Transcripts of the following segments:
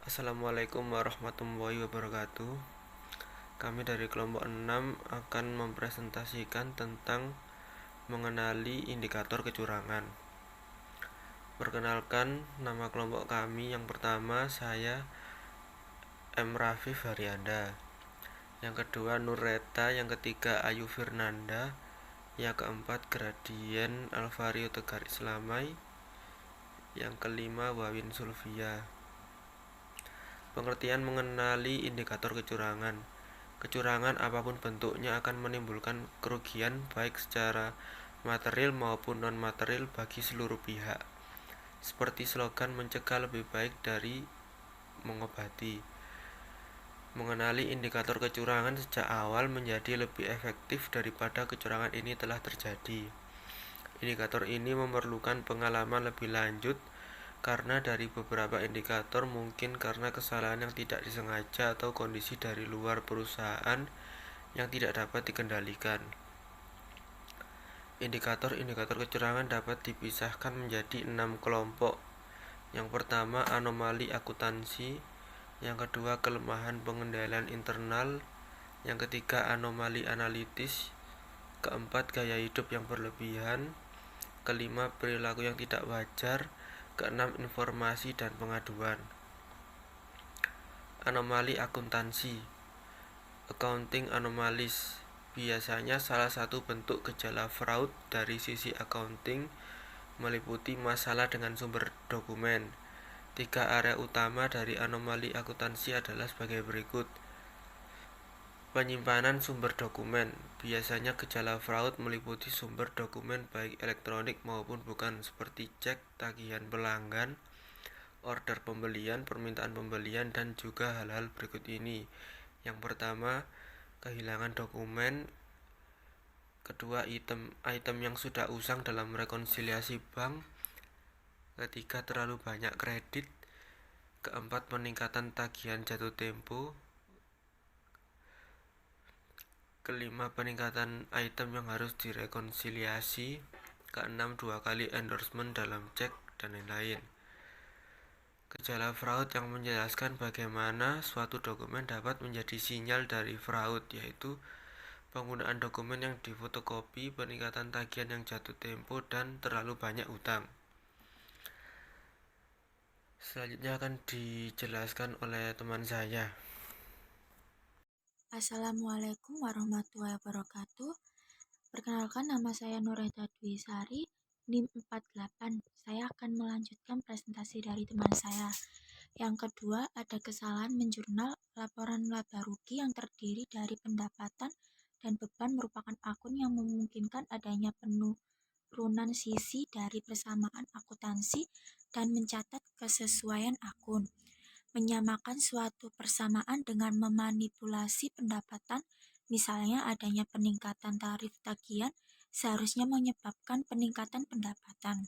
Assalamualaikum warahmatullahi wabarakatuh. Kami dari kelompok 6 akan mempresentasikan tentang mengenali indikator kecurangan. Perkenalkan, nama kelompok kami yang pertama saya M. Rafif Haryanda, yang kedua Nurreta, yang ketiga Ayu Firnanda, yang keempat Gradien Alvario Tegar Islamai, yang kelima Wawin Sulfia. Pengertian mengenali indikator kecurangan. Kecurangan apapun bentuknya akan menimbulkan kerugian baik secara material maupun non-material bagi seluruh pihak. Seperti slogan mencegah lebih baik dari mengobati. Mengenali indikator kecurangan sejak awal menjadi lebih efektif daripada kecurangan ini telah terjadi. Indikator ini memerlukan pengalaman lebih lanjut karena dari beberapa indikator mungkin karena kesalahan yang tidak disengaja atau kondisi dari luar perusahaan yang tidak dapat dikendalikan. Indikator-indikator kecurangan dapat dipisahkan menjadi 6 kelompok. Yang pertama, anomali akuntansi, yang kedua, kelemahan pengendalian internal, yang ketiga, anomali analitis, keempat, gaya hidup yang berlebihan, kelima, perilaku yang tidak wajar, keenam, informasi dan pengaduan. Anomali akuntansi, accounting anomalies, biasanya salah satu bentuk gejala fraud dari sisi accounting meliputi masalah dengan sumber dokumen. 3 area utama dari anomali akuntansi adalah sebagai berikut. Penyimpanan sumber dokumen. Biasanya gejala fraud meliputi sumber dokumen baik elektronik maupun bukan, seperti cek, tagihan pelanggan, order pembelian, permintaan pembelian, dan juga hal-hal berikut ini. Yang pertama, kehilangan dokumen. Kedua, item yang sudah usang dalam rekonsiliasi bank. Ketiga, terlalu banyak kredit. Keempat, peningkatan tagihan jatuh tempo. Kelima, peningkatan item yang harus direkonsiliasi. Keenam, 2 kali endorsement dalam cek, dan lain-lain. Gejala fraud yang menjelaskan bagaimana suatu dokumen dapat menjadi sinyal dari fraud, yaitu penggunaan dokumen yang difotokopi, peningkatan tagihan yang jatuh tempo, dan terlalu banyak utang. Selanjutnya akan dijelaskan oleh teman saya. Assalamualaikum warahmatullahi wabarakatuh. Perkenalkan, nama saya Nurreta Dwi Sari, NIM 48. Saya akan melanjutkan presentasi dari teman saya. Yang kedua, ada kesalahan menjurnal laporan laba rugi yang terdiri dari pendapatan dan beban merupakan akun yang memungkinkan adanya penurunan sisi dari persamaan akuntansi dan mencatat kesesuaian akun. Menyamakan suatu persamaan dengan memanipulasi pendapatan, misalnya adanya peningkatan tarif tagihan, seharusnya menyebabkan peningkatan pendapatan.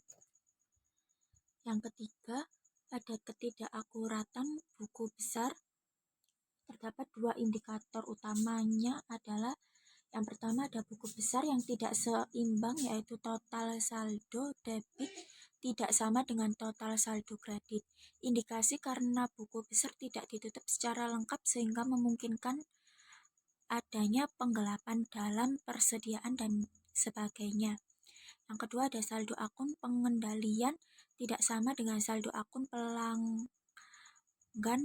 Yang ketiga, ada ketidakakuratan buku besar. Terdapat 2 indikator utamanya adalah yang pertama ada buku besar yang tidak seimbang, yaitu total saldo debit tidak sama dengan total saldo kredit. Indikasi karena buku besar tidak ditutup secara lengkap sehingga memungkinkan adanya penggelapan dalam persediaan dan sebagainya. Yang kedua ada saldo akun pengendalian tidak sama dengan saldo akun pelanggan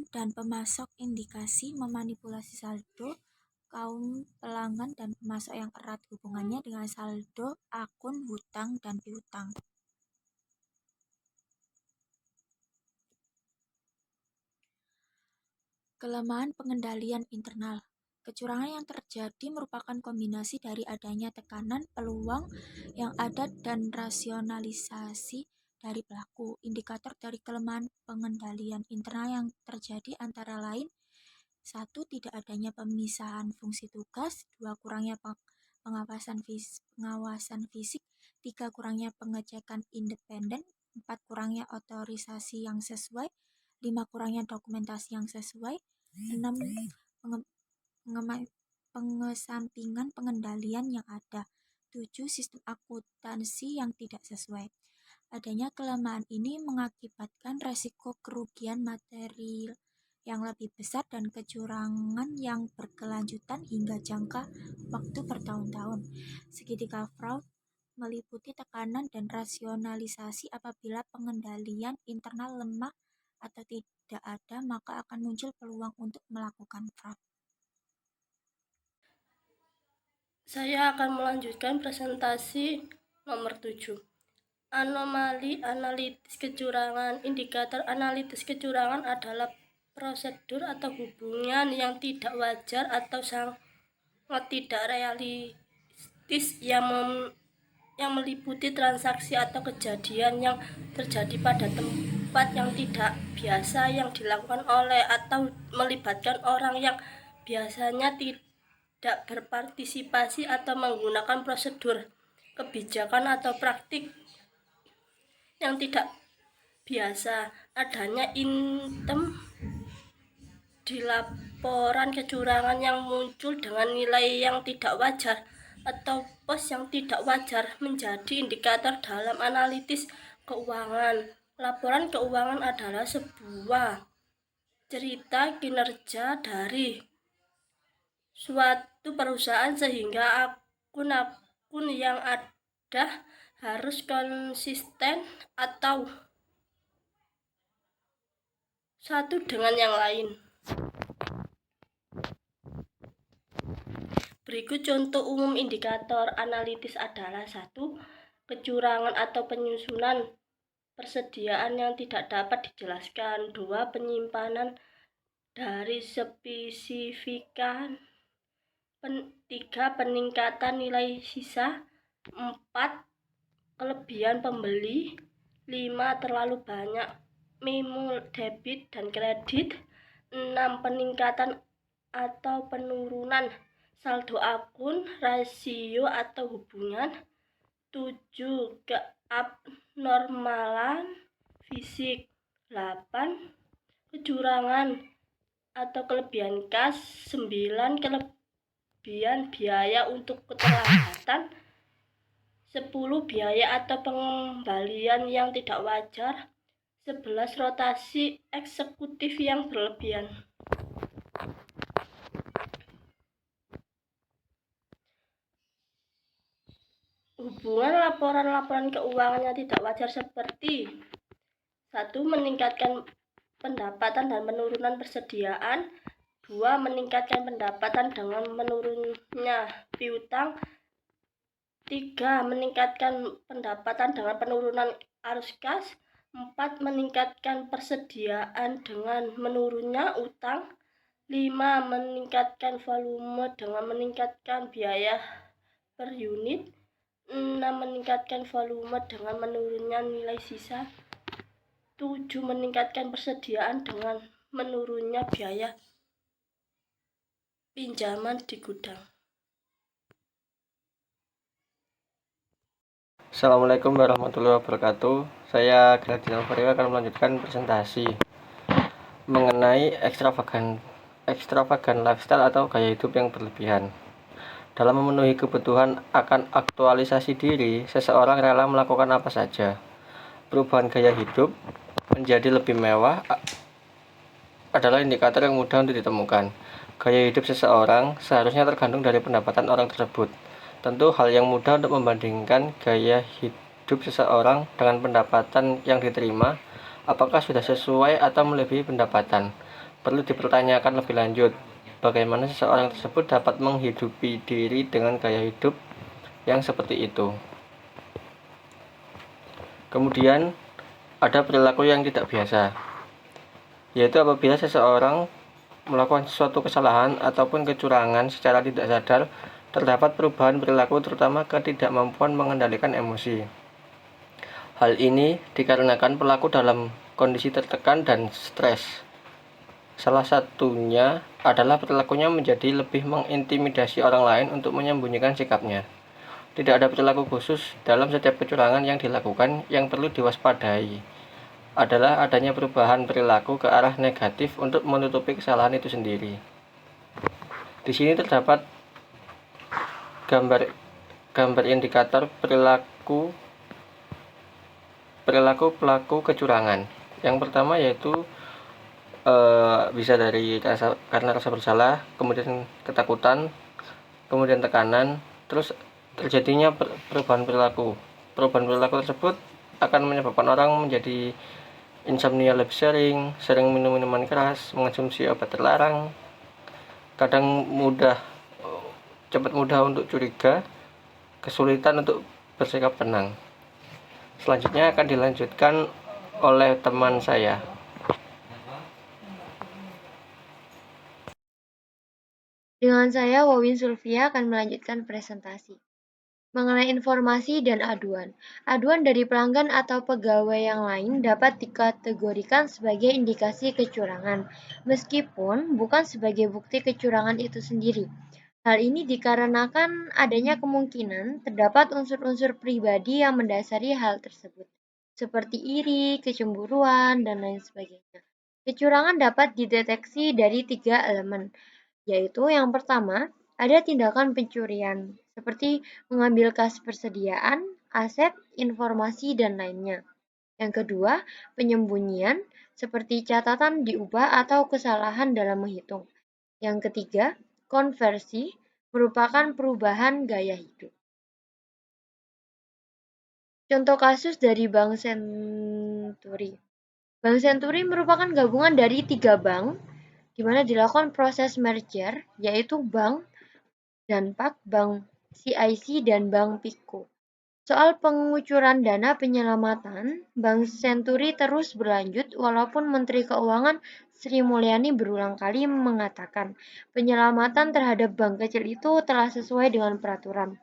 dan pemasok, indikasi memanipulasi saldo kaum pelanggan dan pemasok yang erat hubungannya dengan saldo akun hutang dan piutang. Kelemahan pengendalian internal. Kecurangan yang terjadi merupakan kombinasi dari adanya tekanan, peluang yang ada, dan rasionalisasi dari pelaku. Indikator dari kelemahan pengendalian internal yang terjadi antara lain: 1. Tidak adanya pemisahan fungsi tugas. 2. Kurangnya pengawasan fisik. 3. Kurangnya pengecekan independen. 4. Kurangnya otorisasi yang sesuai. 5. Kurangnya dokumentasi yang sesuai. 6. Pengesampingan pengendalian yang ada. 7. Sistem akuntansi yang tidak sesuai. Adanya kelemahan ini mengakibatkan resiko kerugian material yang lebih besar dan kecurangan yang berkelanjutan hingga jangka waktu bertahun-tahun. Segitiga fraud meliputi tekanan dan rasionalisasi. Apabila pengendalian internal lemah atau tidak ada, maka akan muncul peluang untuk melakukan fraud. Saya akan melanjutkan presentasi nomor 7. Anomali analitis kecurangan. Indikator analitis kecurangan adalah prosedur atau hubungan yang tidak wajar atau sangat tidak realistis yang meliputi transaksi atau kejadian yang terjadi pada tempat yang tidak biasa yang dilakukan oleh atau melibatkan orang yang biasanya tidak berpartisipasi atau menggunakan prosedur, kebijakan atau praktik yang tidak biasa. Adanya item di laporan kecurangan yang muncul dengan nilai yang tidak wajar atau pos yang tidak wajar menjadi indikator dalam analitis keuangan. Laporan keuangan adalah sebuah cerita kinerja dari suatu perusahaan sehingga akun-akun yang ada harus konsisten atau satu dengan yang lain. Berikut contoh umum indikator analitis adalah 1. Kecurangan atau penyusunan persediaan yang tidak dapat dijelaskan. 2. Penyimpanan dari spesifikan. 3. Peningkatan nilai sisa. 4. Kelebihan pembeli. 5. Terlalu banyak memo debit dan kredit. 6. Peningkatan atau penurunan saldo akun, rasio atau hubungan. 7. Keabnormalan fisik. 8. Kecurangan atau kelebihan kas. 9. Kelebihan biaya untuk keterlambatan. 10. Biaya atau pengembalian yang tidak wajar. 11. Rotasi eksekutif yang berlebihan. Hubungan laporan-laporan keuangan yang tidak wajar seperti 1. Meningkatkan pendapatan dan penurunan persediaan. 2. Meningkatkan pendapatan dengan menurunnya piutang. 3. Meningkatkan pendapatan dengan penurunan arus kas. 4. Meningkatkan persediaan dengan menurunnya utang. 5. Meningkatkan volume dengan meningkatkan biaya per unit. 6. Meningkatkan volume dengan menurunnya nilai sisa. 7. Meningkatkan persediaan dengan menurunnya biaya pinjaman di gudang. Assalamualaikum warahmatullahi wabarakatuh. Saya Gladys Alvario akan melanjutkan presentasi mengenai ekstravagan lifestyle atau gaya hidup yang berlebihan. Dalam memenuhi kebutuhan akan aktualisasi diri, seseorang rela melakukan apa saja. Perubahan gaya hidup menjadi lebih mewah adalah indikator yang mudah untuk ditemukan. Gaya hidup seseorang seharusnya tergantung dari pendapatan orang tersebut. Tentu hal yang mudah untuk membandingkan gaya hidup seseorang dengan pendapatan yang diterima, apakah sudah sesuai atau melebihi pendapatan. Perlu dipertanyakan lebih lanjut, bagaimana seseorang tersebut dapat menghidupi diri dengan gaya hidup yang seperti itu. Kemudian ada perilaku yang tidak biasa, yaitu apabila seseorang melakukan suatu kesalahan ataupun kecurangan secara tidak sadar, terdapat perubahan perilaku terutama ketidakmampuan mengendalikan emosi. Hal ini dikarenakan pelaku dalam kondisi tertekan dan stres. Salah satunya adalah perilakunya menjadi lebih mengintimidasi orang lain untuk menyembunyikan sikapnya. Tidak ada perilaku khusus dalam setiap kecurangan yang dilakukan. Yang perlu diwaspadai adalah adanya perubahan perilaku ke arah negatif untuk menutupi kesalahan itu sendiri. Di sini terdapat gambar indikator perilaku pelaku kecurangan. Yang pertama yaitu bisa dari karena rasa bersalah, kemudian ketakutan, kemudian tekanan, terus terjadinya perubahan perilaku. Perubahan perilaku tersebut akan menyebabkan orang menjadi insomnia lebih sering minum minuman keras, mengonsumsi obat terlarang, kadang cepat mudah untuk curiga, kesulitan untuk bersikap tenang. Selanjutnya akan dilanjutkan oleh teman saya. Dengan saya, Wawin Sulfia akan melanjutkan presentasi. Mengenai informasi dan aduan. Aduan dari pelanggan atau pegawai yang lain dapat dikategorikan sebagai indikasi kecurangan, meskipun bukan sebagai bukti kecurangan itu sendiri. Hal ini dikarenakan adanya kemungkinan terdapat unsur-unsur pribadi yang mendasari hal tersebut, seperti iri, kecemburuan, dan lain sebagainya. Kecurangan dapat dideteksi dari 3 elemen, yaitu yang pertama, ada tindakan pencurian, seperti mengambil kas persediaan, aset, informasi, dan lainnya. Yang kedua, penyembunyian, seperti catatan diubah atau kesalahan dalam menghitung. Yang ketiga, konversi, merupakan perubahan gaya hidup. Contoh kasus dari Bank Senturi. Bank Senturi merupakan gabungan dari 3 bank, di mana dilakukan proses merger, yaitu Bank Danpak, Bank CIC, dan Bank Piko. Soal pengucuran dana penyelamatan, Bank Senturi terus berlanjut walaupun Menteri Keuangan Sri Mulyani berulang kali mengatakan penyelamatan terhadap bank kecil itu telah sesuai dengan peraturan.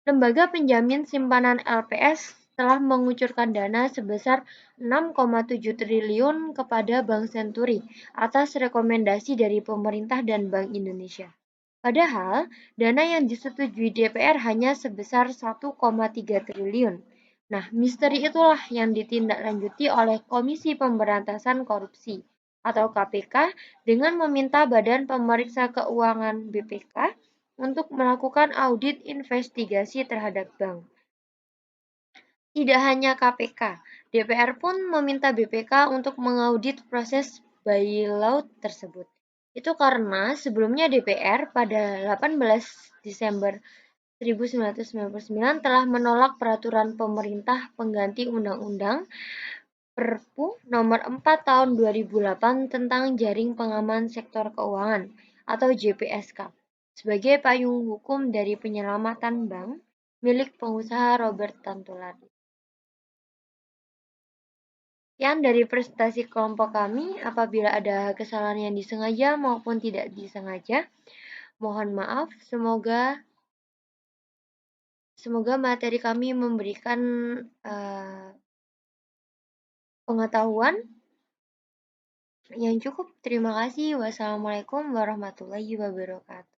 Lembaga penjamin simpanan LPS telah mengucurkan dana sebesar 6,7 triliun kepada Bank Senturi atas rekomendasi dari pemerintah dan Bank Indonesia. Padahal, dana yang disetujui DPR hanya sebesar 1,3 triliun. Nah, misteri itulah yang ditindaklanjuti oleh Komisi Pemberantasan Korupsi atau KPK dengan meminta Badan Pemeriksa Keuangan BPK untuk melakukan audit investigasi terhadap bank. Tidak hanya KPK, DPR pun meminta BPK untuk mengaudit proses bailout tersebut. Itu karena sebelumnya DPR pada 18 Desember 1999 telah menolak peraturan pemerintah pengganti Undang-Undang Perpu Nomor 4 Tahun 2008 tentang Jaring Pengaman Sektor Keuangan atau JPSK sebagai payung hukum dari penyelamatan bank milik pengusaha Robert Tantolar. Sekian dari presentasi kelompok kami. Apabila ada kesalahan yang disengaja maupun tidak disengaja, mohon maaf. Semoga materi kami memberikan pengetahuan yang cukup. Terima kasih. Wassalamualaikum warahmatullahi wabarakatuh.